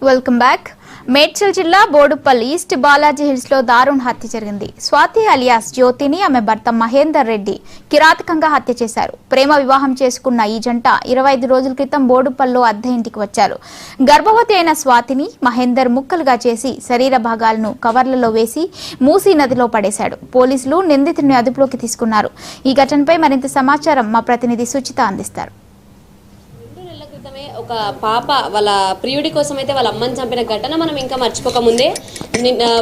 Welcome back. Medchal జిల్లా Boduppal east Balaji hills లో దారుణ హత్య జరిగింది. స్వాతి అలియాస్ జ్యోతిని ఆమె భర్త మహేందర్ రెడ్డి కిరాతకంగా హత్య చేశారు. ప్రేమ వివాహం చేసుకున్న ఈ జంట 25 రోజుల క్రితం బోడుపల్లిలో అద్దె ఇంటికి వచ్చారు. గర్భవతి అయిన స్వాతిని మహేందర్ ముక్కలుగా చేసి శరీర భాగాలను కవర్లలో వేసి మూసీ నదిలో పడేశాడు. పోలీసులు నిందితుడిని అదుపులోకి తీసుకున్నారు. ఈ ఘటనపై మరింత సమాచారం మా ప్రతినిధి సుచిత అందిస్తారు. ఒక పాప వాళ్ళ ప్రియుడి కోసం అయితే వాళ్ళ అమ్మని చంపిన ఘటన మనం ఇంకా మర్చిపోకముందే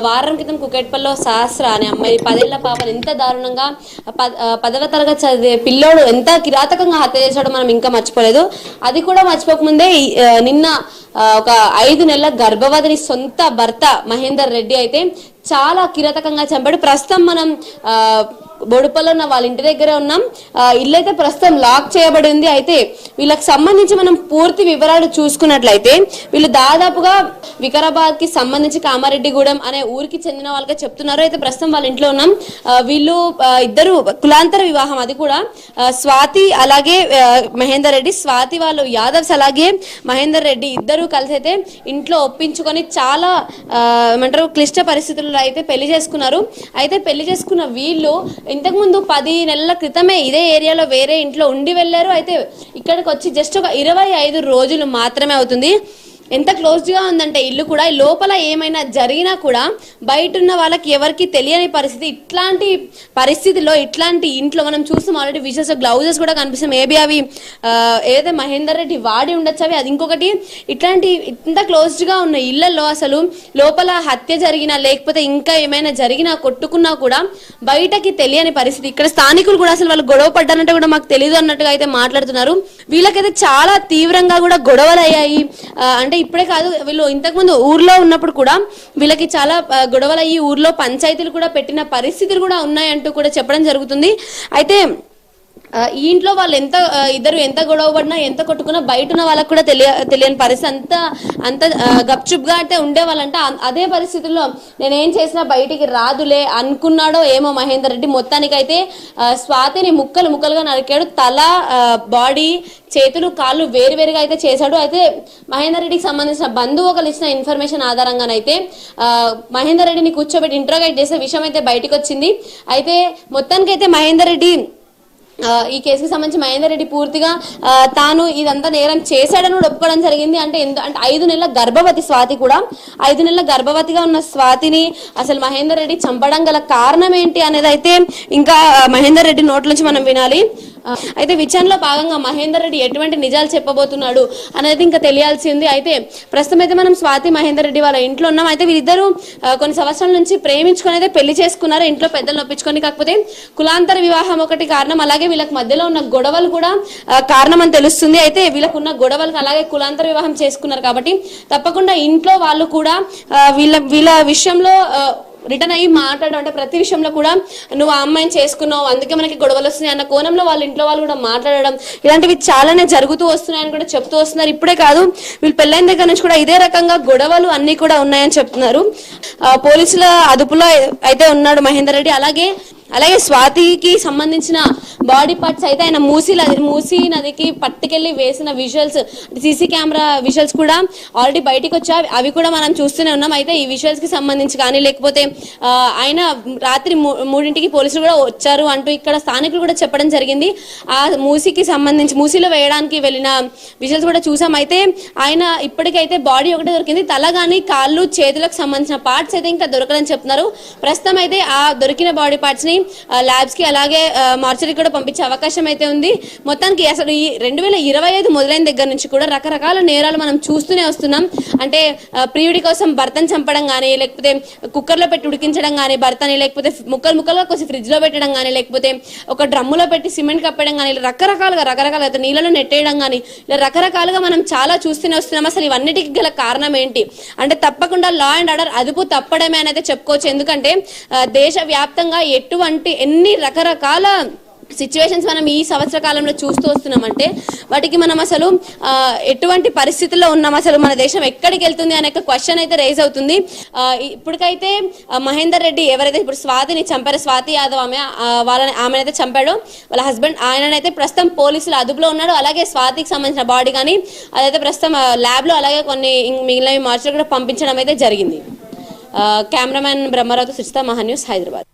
వారం క్రితం కుకెట్పల్లిలో సహస్ర అనే అమ్మాయి 10 ఏళ్ల పాపను ఎంత దారుణంగా 10వ తరగతి చదివే పిల్లోడు ఎంత కిరాతకంగా హత్య చేశాడో మనం ఇంకా మర్చిపోలేదు. అది కూడా మర్చిపోకముందే నిన్న ఒక 5 నెలల గర్భవతిని సొంత భర్త మహేందర్ రెడ్డి అయితే చాలా కిరాతకంగా చంపాడు. ప్రస్తుతం మనం బోడుపల్లిలో ఉన్న వాళ్ళ ఇంటి దగ్గర ఉన్నాం. ఇల్లు అయితే ప్రస్తుతం లాక్ చేయబడి ఉంది. అయితే వీళ్ళకి సంబంధించి మనం పూర్తి వివరాలు చూసుకున్నట్లయితే వీళ్ళు దాదాపుగా వికారాబాద్ కి సంబంధించి కామారెడ్డిగూడెం అనే ఊరికి చెందిన వాళ్ళగా చెప్తున్నారు. అయితే ప్రస్తుతం వాళ్ళ ఇంట్లో ఉన్నాం. వీళ్ళు ఇద్దరు కులాంతర వివాహం, అది కూడా స్వాతి అలాగే మహేందర్ రెడ్డి. స్వాతి వాళ్ళు యాదవ్స్, అలాగే మహేందర్ రెడ్డి ఇద్దరు కలిసి అయితే ఇంట్లో ఒప్పించుకొని చాలా ఏమంటారు క్లిష్ట పరిస్థితుల్లో అయితే పెళ్లి చేసుకున్నారు. అయితే పెళ్లి చేసుకున్న వీళ్ళు ఇంతకుముందు 10 నెలల క్రితమే ఇదే ఏరియాలో వేరే ఇంట్లో ఉండి వెళ్ళారు. అయితే ఇక్కడికి వచ్చి జస్ట్ ఒక 25 రోజులు మాత్రమే అవుతుంది. ఎంత క్లోజ్గా ఉందంటే ఇల్లు కూడా, లోపల ఏమైనా జరిగినా కూడా బయట ఉన్న వాళ్ళకి ఎవరికి తెలియని పరిస్థితి. ఇట్లాంటి పరిస్థితిలో ఇట్లాంటి ఇంట్లో మనం చూస్తాం ఆల్రెడీ విజువల్స్, గ్లౌజెస్ కూడా కనిపిస్తాం. మేబీ అవి ఏదైతే మహేందర్ రెడ్డి వాడి ఉండొచ్చు అవి. అది ఇంకొకటి, ఇట్లాంటి ఇంత క్లోజ్డ్గా ఉన్న ఇళ్లలో అసలు లోపల హత్య జరిగినా లేకపోతే ఇంకా ఏమైనా జరిగినా కొట్టుకున్నా కూడా బయటకి తెలియని పరిస్థితి. ఇక్కడ స్థానికులు కూడా అసలు వాళ్ళు గొడవ పడ్డానంటే కూడా మాకు తెలియదు అన్నట్టుగా అయితే మాట్లాడుతున్నారు. వీళ్ళకైతే చాలా తీవ్రంగా కూడా గొడవలు అయ్యాయి. అంటే ఇప్పుడే కాదు, వీళ్ళు ఇంతకుముందు ఊర్లో ఉన్నప్పుడు కూడా వీళ్ళకి చాలా గొడవలు అయ్యి ఊర్లో పంచాయతీలు కూడా పెట్టిన పరిస్థితులు కూడా ఉన్నాయంటూ కూడా చెప్పడం జరుగుతుంది. ఈ ఇంట్లో వాళ్ళు ఇద్దరు ఎంత గొడవ పడినా ఎంత కొట్టుకున్నా బయట ఉన్న వాళ్ళకు కూడా తెలియని పరిస్థితి. అంత గప్చుప్గా అయితే ఉండేవాళ్ళంట. అదే పరిస్థితుల్లో నేనేం చేసినా బయటికి రాదులే అనుకున్నాడో ఏమో మహేందర్ రెడ్డి. మొత్తానికైతే స్వాతిని ముక్కలుగా నరికాడు. తల, బాడీ, చేతులు, కాళ్ళు వేరువేరుగా అయితే చేశాడు. అయితే మహేందర్ రెడ్డికి సంబంధించిన బంధువు ఒకరు ఇచ్చిన ఇన్ఫర్మేషన్ ఆధారంగానైతే మహేందర్ రెడ్డిని కూర్చోబెట్టి ఇంట్రోగేట్ చేసే విషయం అయితే బయటకు వచ్చింది. అయితే మొత్తానికైతే మహేందర్ రెడ్డి ఈ కేసుకి సంబంధించి మహేందర్ రెడ్డి పూర్తిగా తాను ఇదంతా నేరం చేశాడని కూడా ఒప్పుకోవడం జరిగింది. అంటే 5 నెలల గర్భవతి స్వాతి కూడా, 5 నెలల గర్భవతిగా ఉన్న స్వాతిని అసలు మహేందర్ రెడ్డి చంపడం గల కారణం ఏంటి అనేది అయితే ఇంకా మహేందర్ రెడ్డి నోట్ల నుంచి మనం వినాలి. అయితే విచారణలో భాగంగా మహేందర్ రెడ్డి ఎటువంటి నిజాలు చెప్పబోతున్నాడు అనేది ఇంకా తెలియాల్సి ఉంది. అయితే ప్రస్తుతం అయితే మనం స్వాతి మహేందర్ రెడ్డి వాళ్ళ ఇంట్లో ఉన్నాం. అయితే వీరిద్దరూ కొన్ని సంవత్సరాల నుంచి ప్రేమించుకొని అయితే పెళ్లి చేసుకున్నారు, ఇంట్లో పెద్దలు నొప్పించుకొని. కాకపోతే కులాంతర వివాహం ఒకటి కారణం, అలాగే వీళ్ళకి మధ్యలో ఉన్న గొడవలు కూడా కారణం అని తెలుస్తుంది. అయితే వీళ్ళకు ఉన్న గొడవలకు అలాగే కులాంతర వివాహం చేసుకున్నారు కాబట్టి తప్పకుండా ఇంట్లో వాళ్ళు కూడా వీళ్ళ విషయంలో రిటర్న్ అయ్యి మాట్లాడడం, అంటే ప్రతి విషయంలో కూడా నువ్వు ఆ అమ్మాయిని చేసుకున్నావు అందుకే మనకి గొడవలు వస్తున్నాయి అన్న కోణంలో వాళ్ళ ఇంట్లో వాళ్ళు కూడా మాట్లాడడం, ఇలాంటివి చాలానే జరుగుతూ వస్తున్నాయని కూడా చెప్తూ వస్తున్నారు. ఇప్పుడే కాదు, వీళ్ళు పెళ్ళైన దగ్గర నుంచి కూడా ఇదే రకంగా గొడవలు అన్ని కూడా ఉన్నాయని చెప్తున్నారు. పోలీసుల అదుపులో అయితే ఉన్నాడు మహేందర్ రెడ్డి. అలాగే స్వాతికి సంబంధించిన బాడీ పార్ట్స్ అయితే ఆయన మూసీ నదికి పట్టుకెళ్లి వేసిన విజువల్స్, సీసీ కెమెరా విజువల్స్ కూడా ఆల్రెడీ బయటకు వచ్చాయి. అవి కూడా మనం చూస్తూనే ఉన్నాం. అయితే ఈ విజువల్స్ కి సంబంధించి కానీ లేకపోతే ఆయన రాత్రి 3ంటికి పోలీసులు కూడా వచ్చారు అంటూ ఇక్కడ స్థానికులు కూడా చెప్పడం జరిగింది. ఆ మూసీకి సంబంధించి మూసీలో వేయడానికి వెళ్ళిన విజువల్స్ కూడా చూసాం. అయితే ఆయన ఇప్పటికైతే బాడీ ఒకటే దొరికింది, తల కానీ కాళ్ళు చేతులకు సంబంధించిన పార్ట్స్ అయితే ఇంకా దొరకదని చెప్తున్నారు. ప్రస్తుతం అయితే ఆ దొరికిన బాడీ పార్ట్స్ ని ల్యాబ్స్ కి అలాగే మార్చరీ కూడా పంపించే అవకాశం అయితే ఉంది. మొత్తానికి అసలు ఈ 2025 మొదలైన దగ్గర నుంచి కూడా రకరకాల నేరాలు మనం చూస్తూనే వస్తున్నాం. అంటే ప్రియుడి కోసం భర్తను చంపడం కానీ, లేకపోతే కుక్కర్లో పెట్టి ఉడికించడం కానీ భర్తని, లేకపోతే ముక్కలుగా కోసి ఫ్రిడ్జ్ లో పెట్టడం కానీ, లేకపోతే ఒక డ్రమ్ములో పెట్టి సిమెంట్ కప్పడం కానీ, రకరకాలుగా నీళ్ళలో నెట్టేయడం కానీ, ఇలా రకరకాలుగా మనం చాలా చూస్తూనే వస్తున్నాం. అసలు ఇవన్నిటికి గల కారణం ఏంటి అంటే తప్పకుండా లా అండ్ ఆర్డర్ అదుపు తప్పడమే అని అయితే చెప్పుకోవచ్చు. ఎందుకంటే దేశవ్యాప్తంగా ఎన్ని రకరకాల సిచ్యువేషన్స్ మనం ఈ సంవత్సర కాలంలో చూస్తూ వస్తున్నామంటే వాటికి మనం అసలు ఎటువంటి పరిస్థితుల్లో ఉన్నాం, అసలు మన దేశం ఎక్కడికి వెళ్తుంది అనే క్వశ్చన్ అయితే రేజ్ అవుతుంది. ఇప్పటికైతే మహేందర్ రెడ్డి ఎవరైతే ఇప్పుడు స్వాతిని చంపారో, స్వాతి యాదవ్ ఆమెనైతే చంపాడో వాళ్ళ హస్బెండ్, ఆయననైతే ప్రస్తుతం పోలీసులు అదుపులో ఉన్నాడు. అలాగే స్వాతికి సంబంధించిన బాడీ కానీ అదైతే ప్రస్తుతం ల్యాబ్లో అలాగే కొన్ని మిగిలినవి మార్చులు కూడా పంపించడం అయితే జరిగింది. కెమెరామెన్ బ్రహ్మరావుతో సుచిత, మహా న్యూస్, హైదరాబాద్.